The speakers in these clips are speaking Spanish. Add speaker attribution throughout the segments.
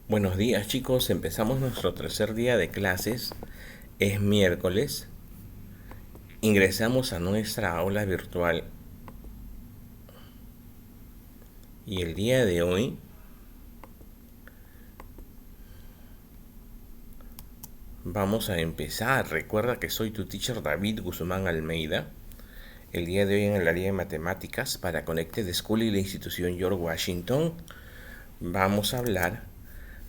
Speaker 1: Buenos días chicos, empezamos nuestro tercer día de clases, es miércoles, ingresamos a nuestra aula virtual y el día de hoy vamos a empezar. Recuerda que soy tu teacher David Guzmán Almeida. El día de hoy en el área de matemáticas para Connected School y la institución George Washington vamos a hablar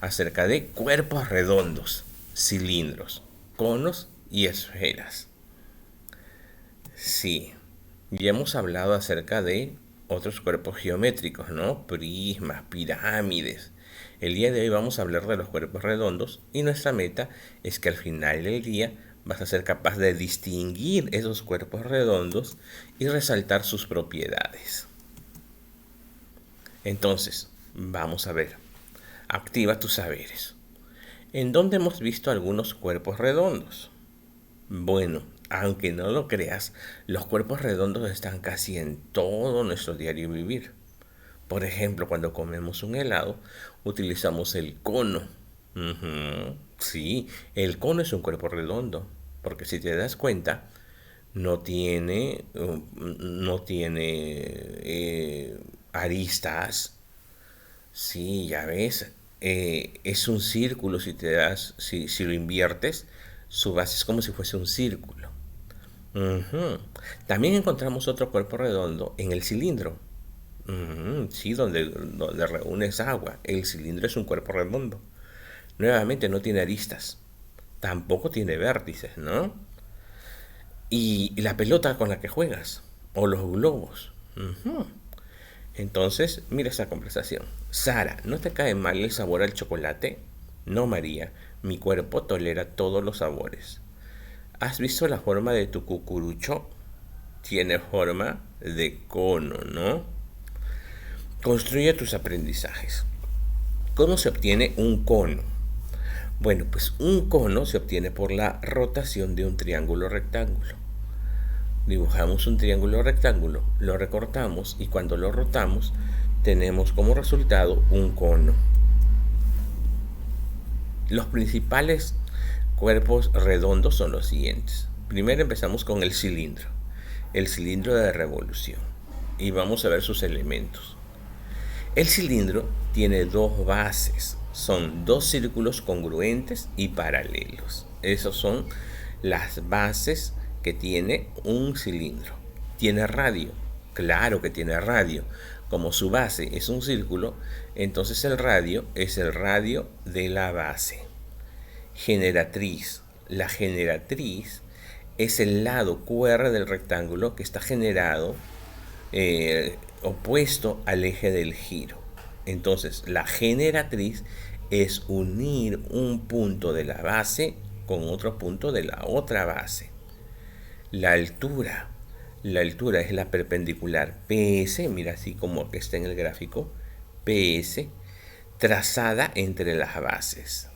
Speaker 1: acerca de cuerpos redondos, cilindros, conos y esferas. Sí, ya hemos hablado acerca de otros cuerpos geométricos, ¿no? Prismas, pirámides. El día de hoy vamos a hablar de los cuerpos redondos y nuestra meta es que al final del día vas a ser capaz de distinguir esos cuerpos redondos y resaltar sus propiedades. Entonces, vamos a ver. Activa tus saberes. ¿En dónde hemos visto algunos cuerpos redondos? Bueno, aunque no lo creas, los cuerpos redondos están casi en todo nuestro diario vivir. Por ejemplo, cuando comemos un helado, utilizamos el cono. Sí, el cono es un cuerpo redondo, porque si te das cuenta, no tiene aristas. Sí, ya ves, es un círculo si lo inviertes, su base es como si fuese un círculo. Ujú. También encontramos otro cuerpo redondo en el cilindro. Sí, donde reúnes agua. El cilindro es un cuerpo redondo. Nuevamente no tiene aristas. Tampoco tiene vértices, ¿no? Y la pelota con la que juegas. O los globos. Entonces, mira esta conversación. Sara, ¿no te cae mal el sabor al chocolate? No, María. Mi cuerpo tolera todos los sabores. ¿Has visto la forma de tu cucurucho? Tiene forma de cono, ¿no? Construye tus aprendizajes. ¿Cómo se obtiene un cono? Bueno, pues un cono se obtiene por la rotación de un triángulo rectángulo. Dibujamos un triángulo rectángulo, lo recortamos y cuando lo rotamos tenemos como resultado un cono. Los principales cuerpos redondos son los siguientes. Primero empezamos con el cilindro de revolución, y vamos a ver sus elementos. El cilindro tiene dos bases, son dos círculos congruentes y paralelos. Esas son las bases que tiene un cilindro. ¿Tiene radio? Claro que tiene radio. Como su base es un círculo, entonces el radio es el radio de la base. Generatriz. La generatriz es el lado QR del rectángulo que está generado opuesto al eje del giro. Entonces, la generatriz es unir un punto de la base con otro punto de la otra base. La altura. La altura es la perpendicular PS, mira así como que está en el gráfico, PS, trazada entre las bases.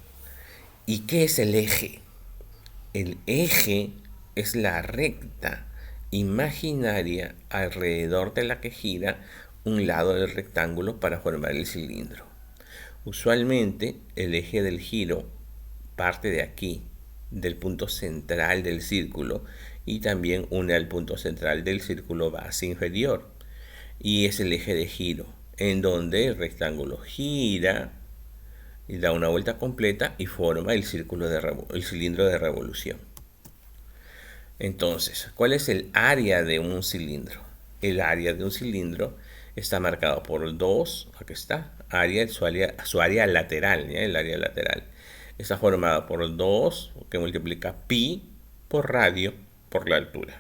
Speaker 1: ¿Y qué es el eje? El eje es la recta imaginaria alrededor de la que gira un lado del rectángulo para formar el cilindro. Usualmente el eje del giro parte de aquí, del punto central del círculo, y también une al punto central del círculo base inferior. Y es el eje de giro, en donde el rectángulo gira y da una vuelta completa y forma el cilindro de revolución. Entonces, ¿cuál es el área de un cilindro? El área de un cilindro está marcado por dos, aquí está, su área lateral, ¿ya? El área lateral. Está formada por 2, que multiplica pi por radio por la altura.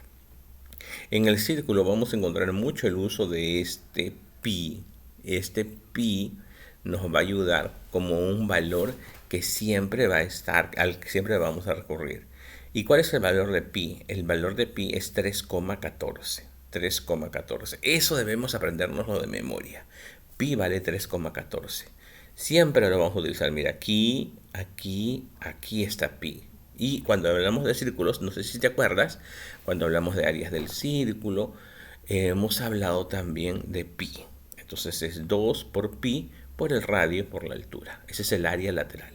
Speaker 1: En el círculo vamos a encontrar mucho el uso de este pi. Este pi nos va a ayudar como un valor que siempre va a estar, al que siempre vamos a recurrir. ¿Y cuál es el valor de pi? El valor de pi es 3,14. 3,14. Eso debemos aprendernoslo de memoria. Pi vale 3,14. Siempre lo vamos a utilizar. Mira, aquí, aquí, aquí está pi. Y cuando hablamos de círculos, no sé si te acuerdas, cuando hablamos de áreas del círculo, hemos hablado también de pi. Entonces es 2 por pi por el radio y por la altura. Ese es el área lateral.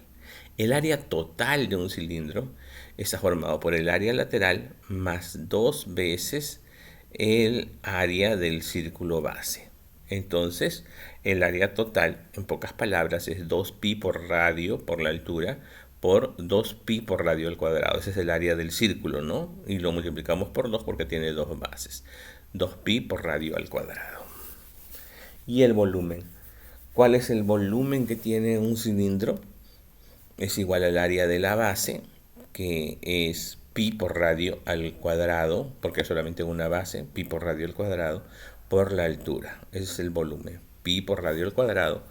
Speaker 1: El área total de un cilindro está formado por el área lateral más 2 veces el área del círculo base. Entonces, el área total, en pocas palabras, es 2pi por radio por la altura por 2pi por radio al cuadrado. Ese es el área del círculo, ¿no? Y lo multiplicamos por 2 porque tiene 2 bases. 2pi por radio al cuadrado. Y el volumen. ¿Cuál es el volumen que tiene un cilindro? Es igual al área de la base, que es pi por radio al cuadrado, porque es solamente una base, pi por radio al cuadrado, por la altura. Ese es el volumen, pi por radio al cuadrado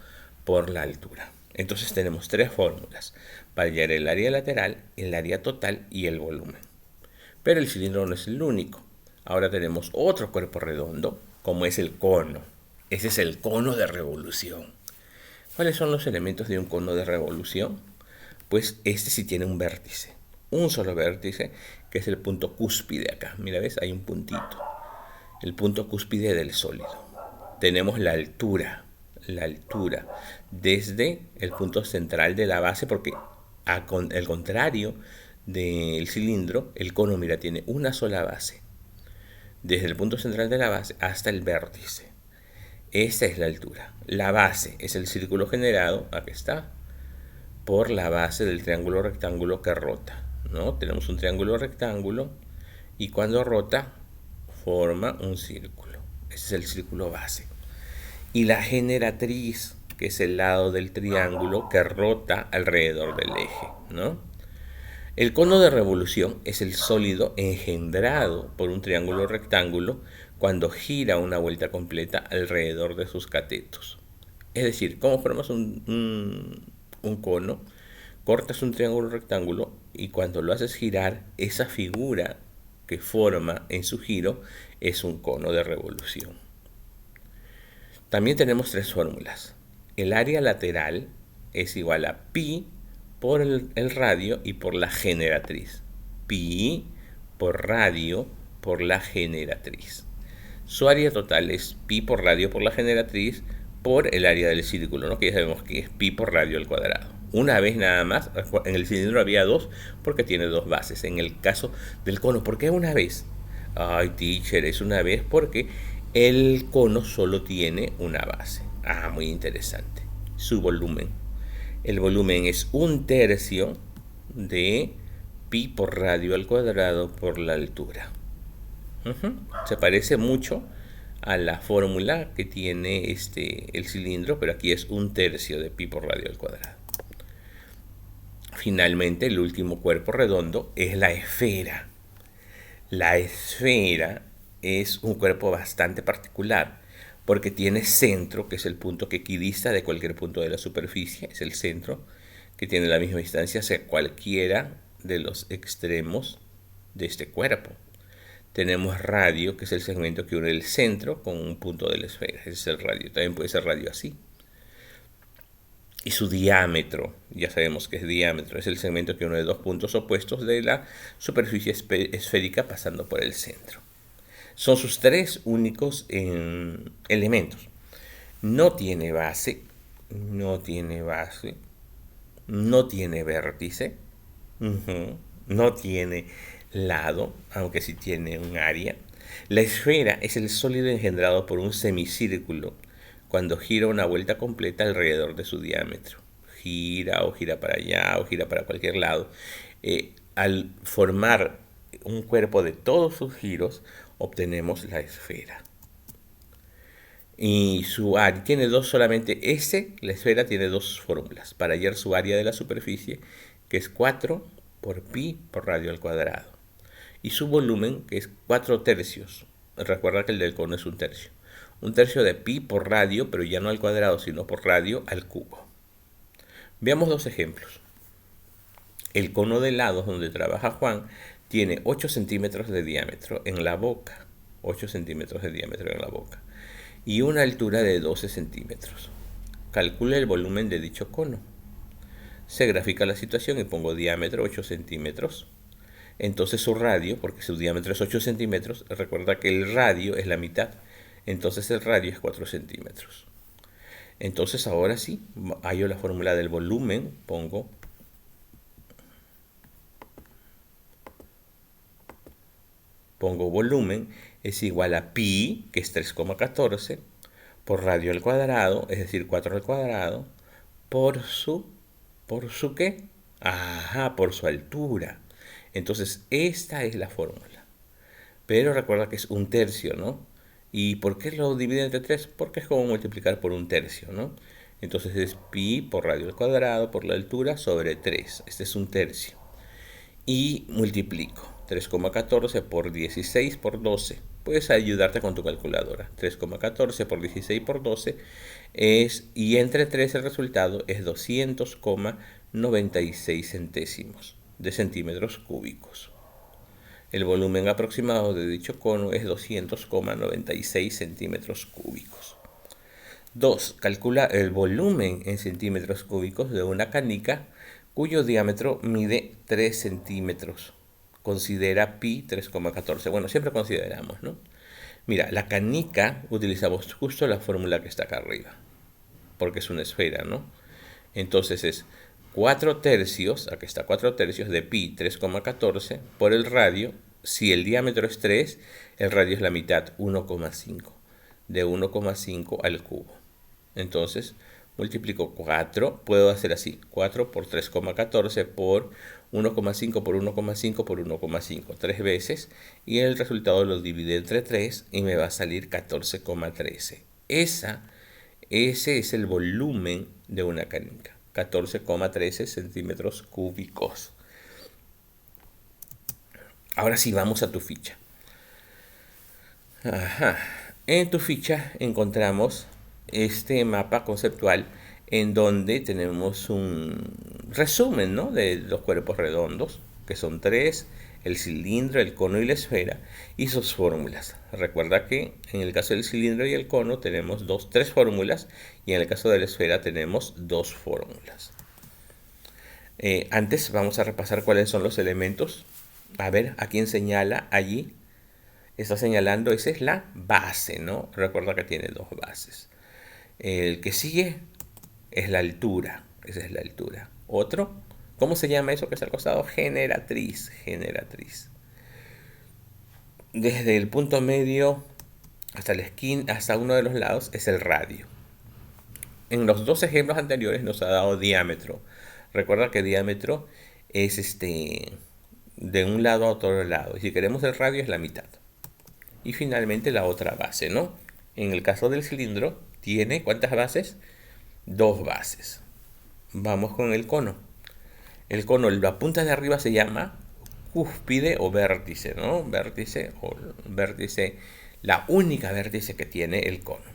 Speaker 1: por la altura. Entonces tenemos tres fórmulas para hallar el área lateral, el área total y el volumen. Pero el cilindro no es el único. Ahora tenemos otro cuerpo redondo, como es el cono. Ese es el cono de revolución. ¿Cuáles son los elementos de un cono de revolución? Pues este sí tiene un vértice, un solo vértice, que es el punto cúspide acá. Mira, ¿ves? Hay un puntito. El punto cúspide del sólido. Tenemos la altura desde el punto central de la base, porque al contrario del cilindro, el cono, mira, tiene una sola base. Desde el punto central de la base hasta el vértice. Esta es la altura. La base es el círculo generado, aquí está, por la base del triángulo rectángulo que rota, ¿no? Tenemos un triángulo rectángulo y cuando rota forma un círculo. Ese es el círculo base. Y la generatriz, que es el lado del triángulo que rota alrededor del eje, ¿no? El cono de revolución es el sólido engendrado por un triángulo rectángulo cuando gira una vuelta completa alrededor de sus catetos. Es decir, ¿cómo formas un cono? Cortas un triángulo rectángulo y cuando lo haces girar, esa figura que forma en su giro es un cono de revolución. También tenemos tres fórmulas. El área lateral es igual a pi por el radio y por la generatriz. Pi por radio por la generatriz. Su área total es pi por radio por la generatriz por el área del círculo, ¿no? Que ya sabemos que es pi por radio al cuadrado. Una vez nada más, en el cilindro había dos porque tiene dos bases. En el caso del cono, ¿por qué una vez? Ay, teacher, es una vez porque el cono solo tiene una base. Ah, muy interesante. Su volumen. El volumen es 1/3 de pi por radio al cuadrado por la altura. Se parece mucho a la fórmula que tiene el cilindro, pero aquí es 1/3 de pi por radio al cuadrado. Finalmente, el último cuerpo redondo es la esfera. La esfera es un cuerpo bastante particular porque tiene centro, que es el punto que equidista de cualquier punto de la superficie, es el centro, que tiene la misma distancia hacia cualquiera de los extremos de este cuerpo. Tenemos radio, que es el segmento que une el centro con un punto de la esfera, ese es el radio, también puede ser radio así. Y su diámetro, ya sabemos que es diámetro, es el segmento que une dos puntos opuestos de la superficie esférica pasando por el centro. Son sus tres únicos elementos. No tiene base, no tiene vértice, no tiene lado, aunque sí tiene un área. La esfera es el sólido engendrado por un semicírculo cuando gira una vuelta completa alrededor de su diámetro. Gira o gira para allá o gira para cualquier lado. Al formar un cuerpo de todos sus giros, obtenemos la esfera. Y su área tiene solamente la esfera tiene dos fórmulas para hallar su área de la superficie, que es 4 por pi por radio al cuadrado. Y su volumen, que es 4/3. Recuerda que el del cono es 1/3. 1/3 de pi por radio, pero ya no al cuadrado, sino por radio al cubo. Veamos dos ejemplos. El cono de helados donde trabaja Juan tiene 8 centímetros de diámetro en la boca. 8 centímetros de diámetro en la boca. Y una altura de 12 centímetros. Calcula el volumen de dicho cono. Se grafica la situación y pongo diámetro 8 centímetros. Entonces su radio, porque su diámetro es 8 centímetros, recuerda que el radio es la mitad. Entonces el radio es 4 centímetros. Entonces ahora sí, hallo la fórmula del volumen, pongo volumen, es igual a pi, que es 3,14, por radio al cuadrado, es decir, 4 al cuadrado, por su ¿qué? Ajá, por su altura. Entonces, esta es la fórmula. Pero recuerda que es un tercio, ¿no? ¿Y por qué lo divide entre 3? Porque es como multiplicar por un tercio, ¿no? Entonces es pi por radio al cuadrado por la altura sobre 3. Este es un tercio. Y multiplico 3,14 por 16 por 12. Puedes ayudarte con tu calculadora. 3,14 por 16 por 12 y entre 3 el resultado es 200,96 centésimos de centímetros cúbicos. El volumen aproximado de dicho cono es 200,96 centímetros cúbicos. 2. Calcula el volumen en centímetros cúbicos de una canica cuyo diámetro mide 3 centímetros. Considera pi 3,14. Bueno, siempre consideramos, ¿no? Mira, la canica utilizamos justo la fórmula que está acá arriba, porque es una esfera, ¿no? Entonces es 4 tercios, aquí está 4 tercios de pi 3,14 por el radio. Si el diámetro es 3, el radio es la mitad, 1,5. De 1,5 al cubo. Entonces multiplico 4, puedo hacer así, 4 por 3,14 por 1,5 por 1,5 por 1,5, 3 veces, y el resultado lo divide entre 3 y me va a salir 14,13. Ese es el volumen de una canica, 14,13 centímetros cúbicos. Ahora sí, vamos a tu ficha. Ajá. En tu ficha encontramos este mapa conceptual en donde tenemos un resumen, ¿no?, de los cuerpos redondos, que son 3, el cilindro, el cono y la esfera, y sus fórmulas. Recuerda que en el caso del cilindro y el cono tenemos 3 fórmulas, y en el caso de la esfera tenemos 2 fórmulas. Antes vamos a repasar cuáles son los elementos. A ver, ¿a quién señala allí? Está señalando, esa es la base, ¿no? Recuerda que tiene 2 bases. El que sigue es la altura, esa es la altura. Otro, ¿cómo se llama eso que está al costado? Generatriz. Desde el punto medio hasta la esquina, hasta uno de los lados, es el radio. En los 2 ejemplos anteriores nos ha dado diámetro. Recuerda que diámetro es de un lado a otro lado. Y si queremos el radio es la mitad. Y finalmente la otra base, ¿no? En el caso del cilindro, ¿tiene cuántas bases? 2 bases. Vamos con el cono. El cono, la punta de arriba se llama cúspide o vértice, ¿no? Vértice, la única vértice que tiene el cono.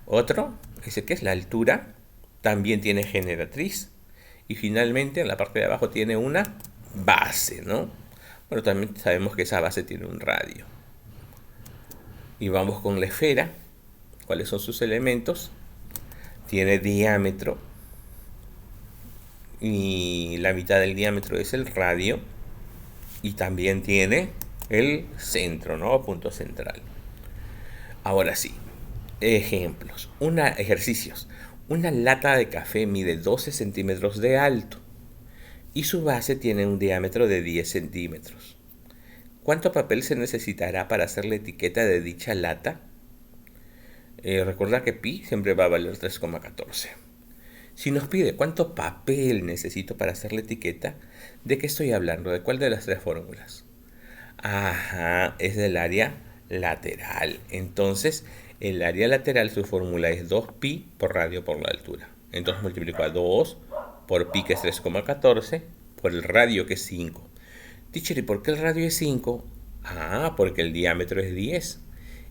Speaker 1: Otro, ese que es la altura, también tiene generatriz. Y finalmente en la parte de abajo tiene una base, ¿no? Bueno, también sabemos que esa base tiene un radio. Y vamos con la esfera. ¿Cuáles son sus elementos? Tiene diámetro. Y la mitad del diámetro es el radio. Y también tiene el centro, ¿no? Punto central. Ahora sí. Ejemplos. Ejercicios. Una lata de café mide 12 centímetros de alto. Y su base tiene un diámetro de 10 centímetros. ¿Cuánto papel se necesitará para hacer la etiqueta de dicha lata? Recuerda que pi siempre va a valer 3,14. Si nos pide cuánto papel necesito para hacer la etiqueta, ¿de qué estoy hablando? ¿De cuál de las 3 fórmulas? Ajá, es del área lateral. Entonces, el área lateral, su fórmula es 2pi por radio por la altura. Entonces multiplico a 2 por pi, que es 3,14, por el radio, que es 5. Teacher, ¿y por qué el radio es 5? Ah, porque el diámetro es 10.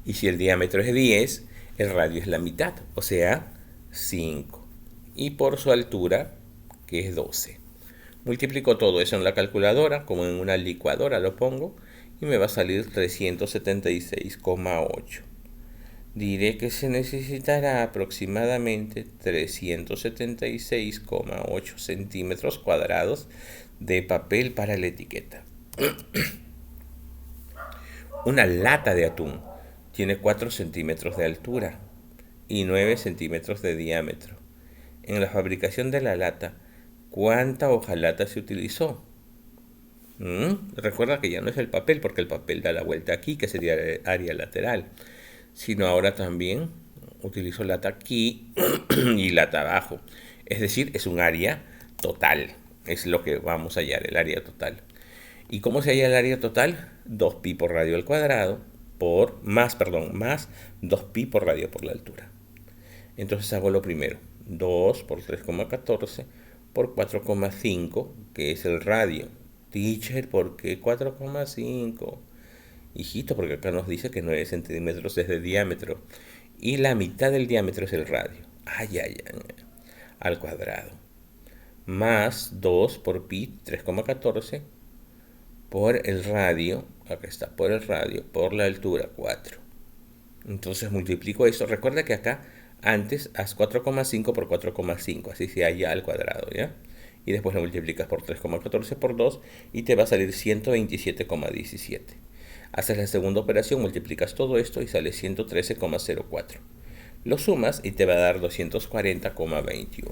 Speaker 1: Y si el diámetro es 10, el radio es la mitad, o sea, 5. Y por su altura, que es 12. Multiplico todo eso en la calculadora, como en una licuadora lo pongo, y me va a salir 376,8. Diré que se necesitará aproximadamente 376,8 centímetros cuadrados de papel para la etiqueta. Una lata de atún tiene 4 centímetros de altura y 9 centímetros de diámetro. En la fabricación de la lata, ¿cuánta hojalata se utilizó? Recuerda que ya no es el papel, porque el papel da la vuelta aquí, que sería el área lateral, sino ahora también utilizo lata aquí y lata abajo. Es decir, es un área total. Es lo que vamos a hallar, el área total. ¿Y cómo se halla el área total? 2pi por radio al cuadrado más 2pi por radio por la altura. Entonces hago lo primero. 2 por 3,14 por 4,5, que es el radio. Teacher, ¿por qué 4,5? Hijito, porque acá nos dice que 9 centímetros es de diámetro. Y la mitad del diámetro es el radio. Ay. Al cuadrado. Más 2 por pi, 3,14 por el radio, acá está, por el radio, por la altura, 4. Entonces multiplico eso. Recuerda que acá antes haz 4,5 por 4,5, así se halla al cuadrado, ¿ya? Y después lo multiplicas por 3,14 por 2 y te va a salir 127,17. Haces la segunda operación, multiplicas todo esto y sale 113,04. Lo sumas y te va a dar 240,21.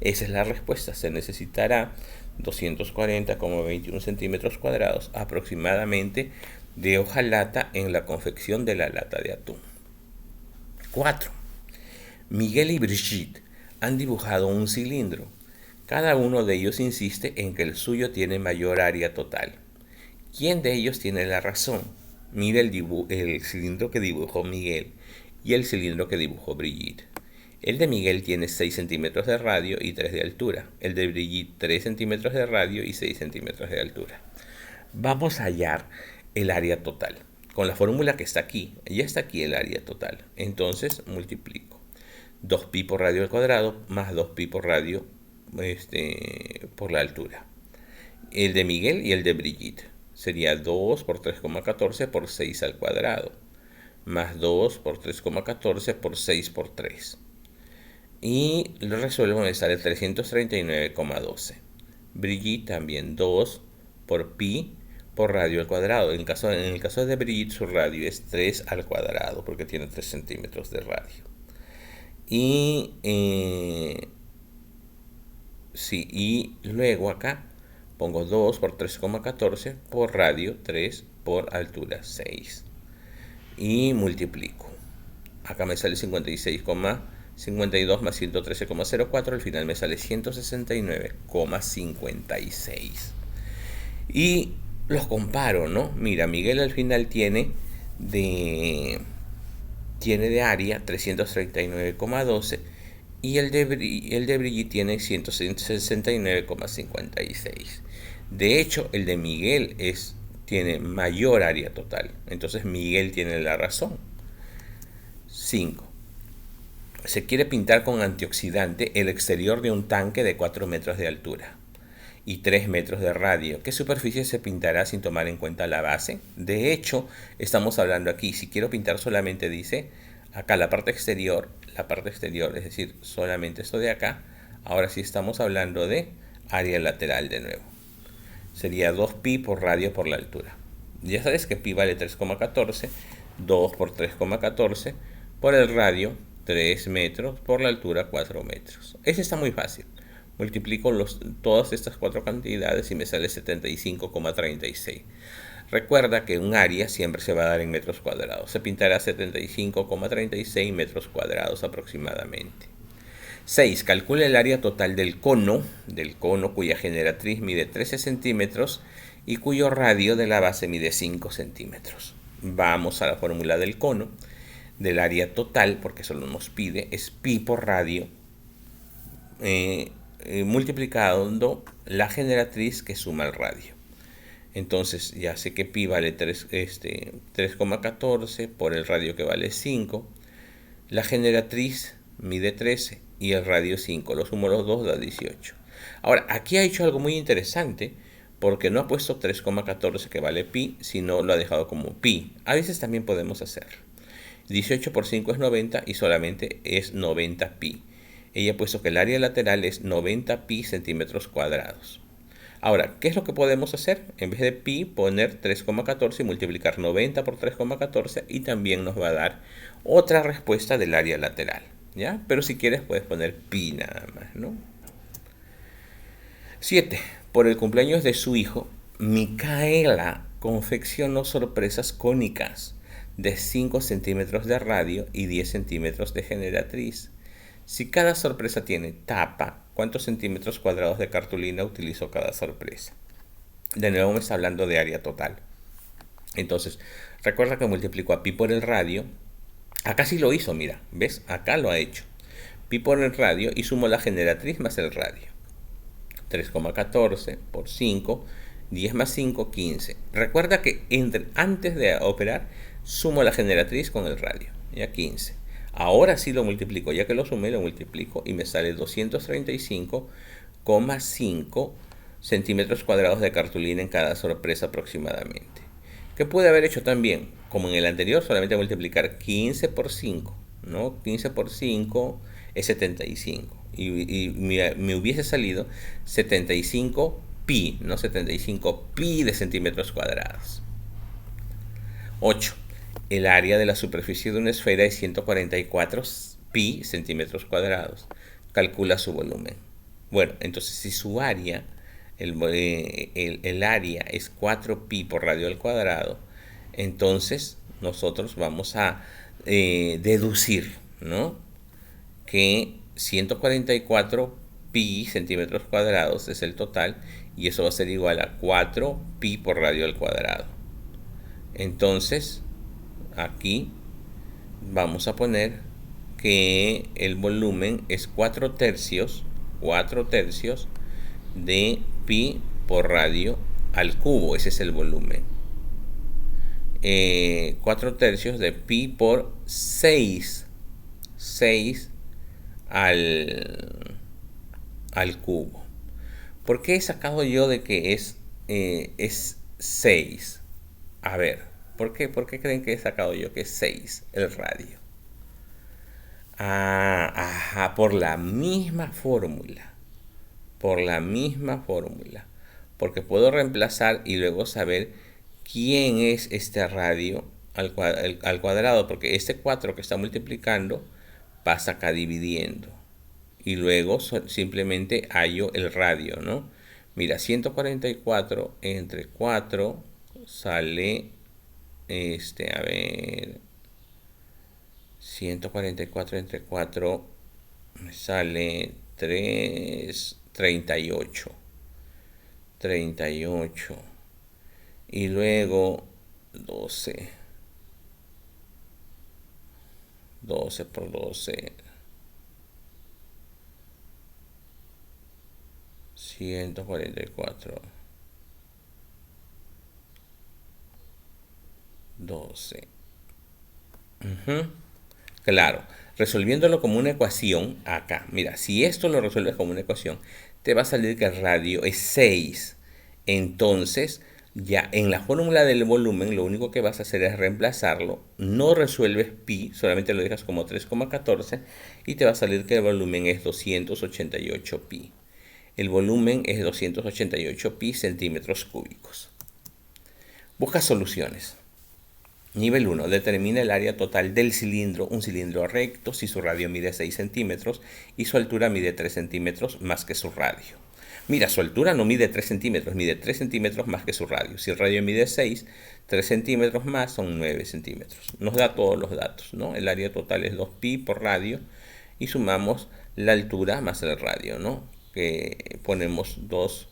Speaker 1: Esa es la respuesta. Se necesitará 240,21 centímetros cuadrados aproximadamente de hojalata en la confección de la lata de atún. 4. Miguel y Brigitte han dibujado un cilindro. Cada uno de ellos insiste en que el suyo tiene mayor área total. ¿Quién de ellos tiene la razón? Mira el cilindro que dibujó Miguel y el cilindro que dibujó Brigitte. El de Miguel tiene 6 centímetros de radio y 3 de altura. El de Brigitte 3 centímetros de radio y 6 centímetros de altura. Vamos a hallar el área total. Con la fórmula que está aquí, ya está aquí el área total. Entonces multiplico 2pi por radio al cuadrado más 2pi por radio por la altura. El de Miguel y el de Brigitte sería 2 por 3,14 por 6 al cuadrado. Más 2 por 3,14 por 6 por 3. Y lo resuelvo, me sale 339,12. Brigitte también 2 por pi por radio al cuadrado. En el caso de Brigitte su radio es 3 al cuadrado porque tiene 3 centímetros de radio. Y luego acá pongo 2 por 3,14 por radio 3 por altura 6. Y multiplico. Acá me sale 52 más 113,04, al final me sale 169,56. Y los comparo, ¿no? Mira, Miguel al final tiene de área 339,12 y el de Brigitte tiene 169,56. De hecho, el de Miguel tiene mayor área total. Entonces Miguel tiene la razón. 5. Se quiere pintar con antioxidante el exterior de un tanque de 4 metros de altura y 3 metros de radio. ¿Qué superficie se pintará sin tomar en cuenta la base? De hecho, estamos hablando aquí, si quiero pintar solamente, dice, acá la parte exterior, es decir, solamente esto de acá. Ahora sí estamos hablando de área lateral de nuevo. Sería 2pi por radio por la altura. Ya sabes que pi vale 3,14, 2 por 3,14 por el radio 3 metros, por la altura 4 metros. Ese está muy fácil. Multiplico todas estas 4 cantidades y me sale 75,36. Recuerda que un área siempre se va a dar en metros cuadrados. Se pintará 75,36 metros cuadrados aproximadamente. 6. Calcula el área total del cono cuya generatriz mide 13 centímetros y cuyo radio de la base mide 5 centímetros. Vamos a la fórmula del cono. Del área total, porque solo nos pide, es pi por radio multiplicando la generatriz que suma el radio. Entonces ya sé que pi vale 3,14 por el radio que vale 5. La generatriz mide 13 y el radio 5. Lo sumo los dos, da 18. Ahora, aquí ha hecho algo muy interesante porque no ha puesto 3,14 que vale pi, sino lo ha dejado como pi. A veces también podemos hacerlo. 18 por 5 es 90 y solamente es 90 pi. Ella ha puesto que el área lateral es 90 pi centímetros cuadrados. Ahora, ¿qué es lo que podemos hacer? En vez de pi, poner 3,14 y multiplicar 90 por 3,14 y también nos va a dar otra respuesta del área lateral, ¿ya? Pero si quieres puedes poner pi nada más, ¿no? 7. Por el cumpleaños de su hijo, Micaela confeccionó sorpresas cónicas de 5 centímetros de radio y 10 centímetros de generatriz. Si cada sorpresa tiene tapa, ¿cuántos centímetros cuadrados de cartulina utilizó cada sorpresa? De nuevo me está hablando de área total. Entonces, recuerda que multiplicó a pi por el radio. Acá sí lo hizo, mira, ¿ves? Acá lo ha hecho. Pi por el radio y sumo la generatriz más el radio. 3,14 por 5, 10 más 5, 15. Recuerda que antes de operar, sumo la generatriz con el radio, ya 15. Ahora sí lo multiplico, ya que lo sumé, lo multiplico y me sale 235,5 centímetros cuadrados de cartulina en cada sorpresa aproximadamente. ¿Qué pude haber hecho también? Como en el anterior, solamente multiplicar 15 por 5, ¿no? 15 por 5 es 75. Y me hubiese salido 75 pi, no 75 pi de centímetros cuadrados. 8. El área de la superficie de una esfera es 144 pi centímetros cuadrados. Calcula su volumen. Bueno, entonces si su área, el área es 4 pi por radio al cuadrado, entonces nosotros vamos a deducir, ¿no?, que 144 pi centímetros cuadrados es el total y eso va a ser igual a 4 pi por radio al cuadrado. Entonces, aquí vamos a poner que el volumen es 4 tercios de pi por radio al cubo. Ese es el volumen. 4 tercios de pi por 6 al cubo. ¿Por qué he sacado yo de que es 6? A ver, ¿por qué creen que he sacado yo que es 6 el radio? Por la misma fórmula. Porque puedo reemplazar y luego saber quién es este radio al cuadrado, porque este 4 que está multiplicando pasa acá dividiendo. Y luego simplemente hallo el radio, ¿no? Mira, 144 entre 4 sale, 144 entre 4 me sale 38. Y luego 12 por 12. 144. 12. Claro, resolviéndolo como una ecuación, acá, mira, si esto lo resuelves como una ecuación, te va a salir que el radio es 6. Entonces, ya en la fórmula del volumen, lo único que vas a hacer es reemplazarlo. No resuelves pi, solamente lo dejas como 3,14 y te va a salir que el volumen es 288 pi. El volumen es 288 pi centímetros cúbicos. Busca soluciones. Nivel 1. Determina el área total del cilindro, un cilindro recto, si su radio mide 6 centímetros y su altura mide 3 centímetros más que su radio. Mira, su altura no mide 3 centímetros, mide 3 centímetros más que su radio. Si el radio mide 6, 3 centímetros más son 9 centímetros. Nos da todos los datos, ¿no? El área total es 2 pi por radio y sumamos la altura más el radio, ¿no? Que ponemos 2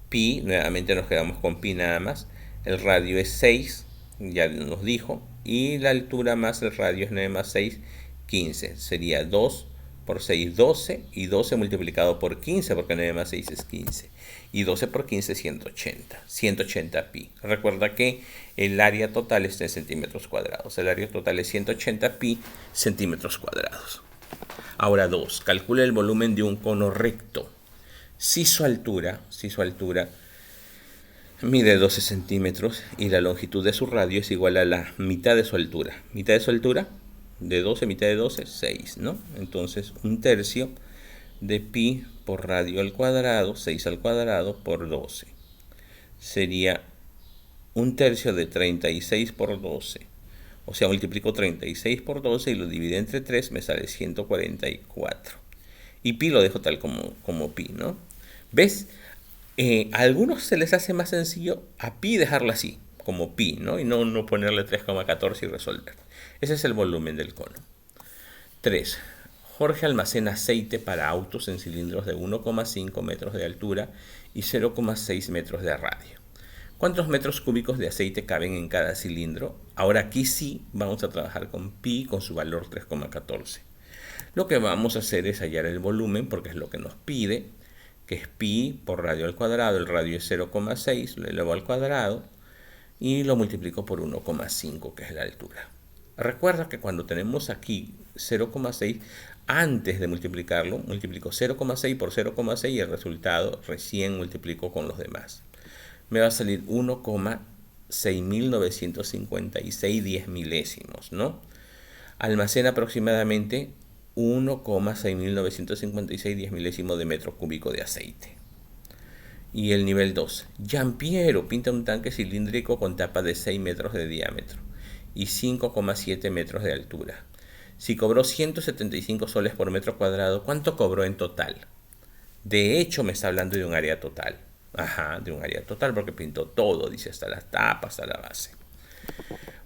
Speaker 1: pi, nuevamente nos quedamos con pi nada más. El radio es 6, ya nos dijo, y la altura más el radio es 9 más 6, 15. Sería 2 por 6, 12, y 12 multiplicado por 15, porque 9 más 6 es 15. Y 12 por 15, 180 pi. Recuerda que el área total está en centímetros cuadrados. El área total es 180 pi centímetros cuadrados. Ahora 2. Calcula el volumen de un cono recto. Si su altura mide 12 centímetros y la longitud de su radio es igual a la mitad de su altura. Mitad de su altura, de 12, mitad de 12, 6, ¿no? Entonces, un tercio de pi por radio al cuadrado, 6 al cuadrado, por 12. sería un tercio de 36 por 12. O sea, multiplico 36 por 12 y lo divido entre 3, me sale 144. Y pi lo dejo tal como pi, ¿no? ¿Ves? A algunos se les hace más sencillo a pi dejarlo así, como pi, ¿no? Y no ponerle 3,14 y resolver. Ese es el volumen del cono. 3. Jorge almacena aceite para autos en cilindros de 1,5 metros de altura y 0,6 metros de radio. ¿Cuántos metros cúbicos de aceite caben en cada cilindro? Ahora aquí sí vamos a trabajar con pi con su valor 3,14. Lo que vamos a hacer es hallar el volumen porque es lo que nos pide, que es pi por radio al cuadrado. El radio es 0,6, lo elevo al cuadrado y lo multiplico por 1,5, que es la altura. Recuerda que cuando tenemos aquí 0,6, antes de multiplicarlo, multiplico 0,6 por 0,6 y el resultado recién multiplico con los demás. Me va a salir 1,6956 10 milésimos, ¿no? Almacena aproximadamente 1,6956 10 milésimos de metro cúbico de aceite. Y el nivel 2. Giampiero pinta un tanque cilíndrico con tapa de 6 metros de diámetro y 5,7 metros de altura. Si cobró 175 soles por metro cuadrado, ¿cuánto cobró en total? De hecho, me está hablando de un área total. Ajá, de un área total porque pintó todo, dice hasta las tapas, hasta la base.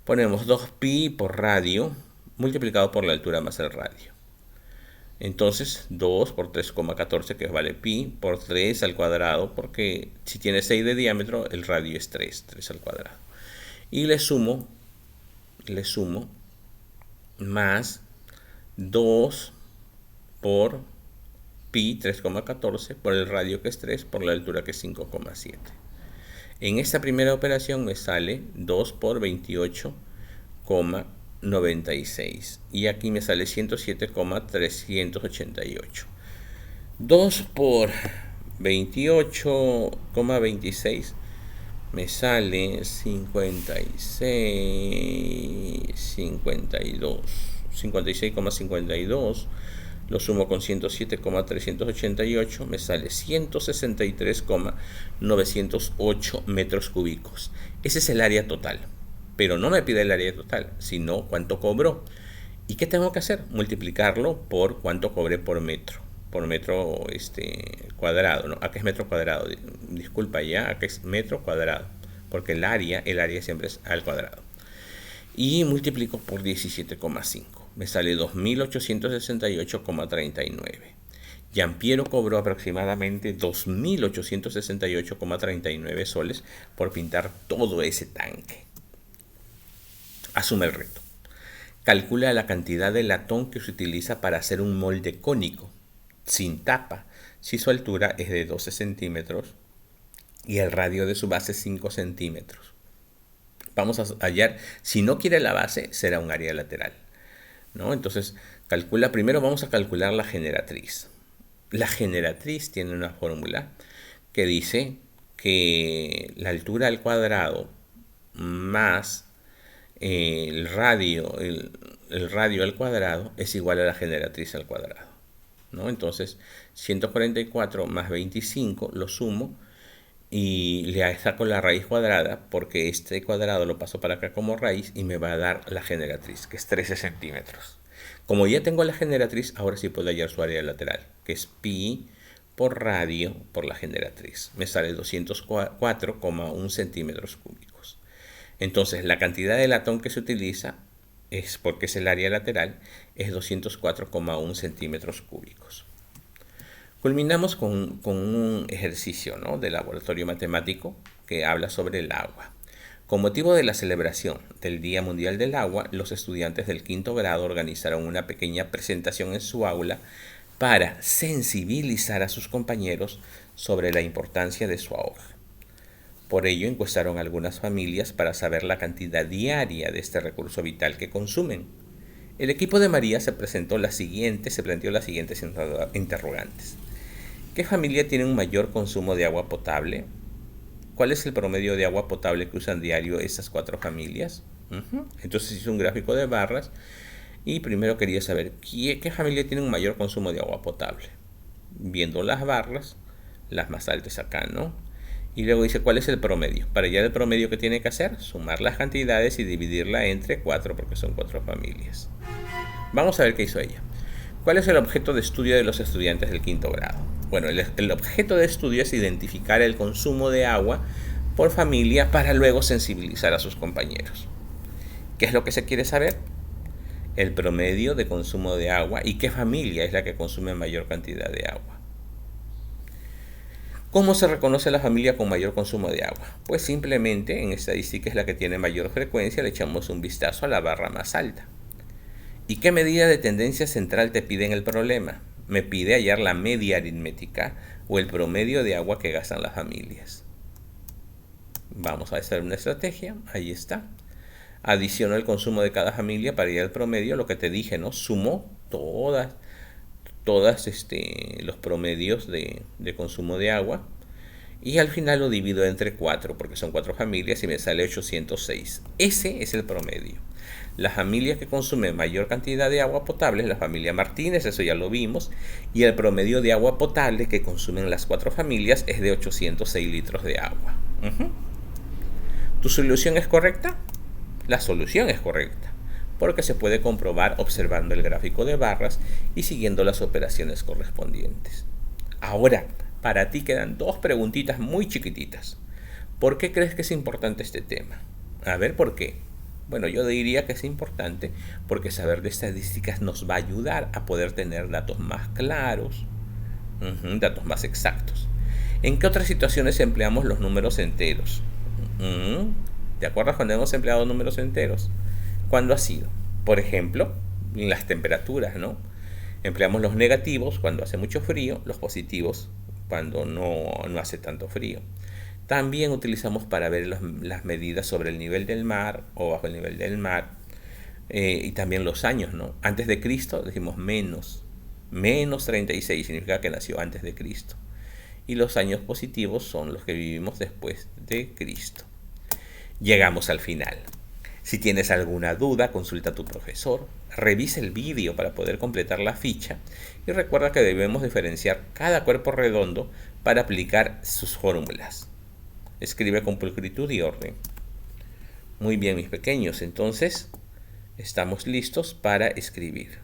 Speaker 1: Ponemos 2pi por radio multiplicado por la altura más el radio. Entonces 2 por 3,14 que vale pi por 3 al cuadrado, porque si tiene 6 de diámetro el radio es 3 al cuadrado. Y le sumo más 2 por pi 3,14 por el radio que es 3 por la altura que es 5,7. En esta primera operación me sale 2 por 28,96 y aquí me sale 107,388. 2 por 28,26 me sale 56,52. Lo sumo con 107,388, me sale 163,908 metros cúbicos. Ese es el área total, pero no me pide el área total, sino cuánto cobró. ¿Y qué tengo que hacer? Multiplicarlo por cuánto cobré por metro cuadrado, ¿no? Acá es metro cuadrado, disculpa ya, acá es metro cuadrado, porque el área siempre es al cuadrado. Y multiplico por 17,5. Me sale 2.868,39. Giampiero cobró aproximadamente 2.868,39 soles por pintar todo ese tanque. Asume el reto. Calcula la cantidad de latón que se utiliza para hacer un molde cónico, sin tapa, si su altura es de 12 centímetros y el radio de su base 5 centímetros. Vamos a hallar, si no quiere la base, será un área lateral, ¿no? Entonces, primero vamos a calcular la generatriz. La generatriz tiene una fórmula que dice que la altura al cuadrado más el radio al cuadrado es igual a la generatriz al cuadrado, ¿no? Entonces, 144 más 25 lo sumo y le saco la raíz cuadrada porque este cuadrado lo paso para acá como raíz y me va a dar la generatriz, que es 13 centímetros. Como ya tengo la generatriz, ahora sí puedo hallar su área lateral, que es pi por radio por la generatriz. Me sale 204,1 centímetros cúbicos. Entonces, la cantidad de latón que se utiliza, es porque es el área lateral, es 204,1 centímetros cúbicos. Culminamos con un ejercicio, ¿no?, de laboratorio matemático que habla sobre el agua. Con motivo de la celebración del Día Mundial del Agua, los estudiantes del quinto grado organizaron una pequeña presentación en su aula para sensibilizar a sus compañeros sobre la importancia de su ahorro. Por ello, encuestaron a algunas familias para saber la cantidad diaria de este recurso vital que consumen. El equipo de María se planteó las siguientes interrogantes. ¿Qué familia tiene un mayor consumo de agua potable? ¿Cuál es el promedio de agua potable que usan diario esas 4 familias? Entonces hice un gráfico de barras y primero quería saber ¿qué familia tiene un mayor consumo de agua potable? Viendo las barras, las más altas acá, ¿no? Y luego dice, ¿cuál es el promedio? Para hallar el promedio, ¿qué tiene que hacer? Sumar las cantidades y dividirla entre 4, porque son 4 familias. Vamos a ver qué hizo ella. ¿Cuál es el objeto de estudio de los estudiantes del quinto grado? Bueno, el objeto de estudio es identificar el consumo de agua por familia para luego sensibilizar a sus compañeros. ¿Qué es lo que se quiere saber? El promedio de consumo de agua y qué familia es la que consume mayor cantidad de agua. ¿Cómo se reconoce la familia con mayor consumo de agua? Pues simplemente en estadística es la que tiene mayor frecuencia, le echamos un vistazo a la barra más alta. ¿Y qué medida de tendencia central te pide en el problema? Me pide hallar la media aritmética o el promedio de agua que gastan las familias. Vamos a hacer una estrategia, ahí está. Adiciono el consumo de cada familia para hallar el promedio, lo que te dije, ¿no? Sumo todas los promedios de consumo de agua y al final lo divido entre 4 porque son 4 familias y me sale 806. Ese es el promedio. La familia que consume mayor cantidad de agua potable es la familia Martínez, eso ya lo vimos, y el promedio de agua potable que consumen las 4 familias es de 806 litros de agua. ¿Tu solución es correcta? La solución es correcta, porque se puede comprobar observando el gráfico de barras y siguiendo las operaciones correspondientes. Ahora, para ti quedan 2 preguntitas muy chiquititas. ¿Por qué crees que es importante este tema? A ver, ¿por qué? Bueno, yo diría que es importante porque saber de estadísticas nos va a ayudar a poder tener datos más claros, datos más exactos. ¿En qué otras situaciones empleamos los números enteros? ¿Te acuerdas cuando hemos empleado números enteros? ¿Cuándo ha sido? Por ejemplo, en las temperaturas, ¿no? Empleamos los negativos cuando hace mucho frío, los positivos cuando no hace tanto frío. También utilizamos para ver las medidas sobre el nivel del mar o bajo el nivel del mar, y también los años, ¿no? Antes de Cristo decimos menos 36, significa que nació antes de Cristo. Y los años positivos son los que vivimos después de Cristo. Llegamos al final. Si tienes alguna duda, consulta a tu profesor, revisa el vídeo para poder completar la ficha y recuerda que debemos diferenciar cada cuerpo redondo para aplicar sus fórmulas. Escribe con pulcritud y orden. Muy bien, mis pequeños, entonces estamos listos para escribir.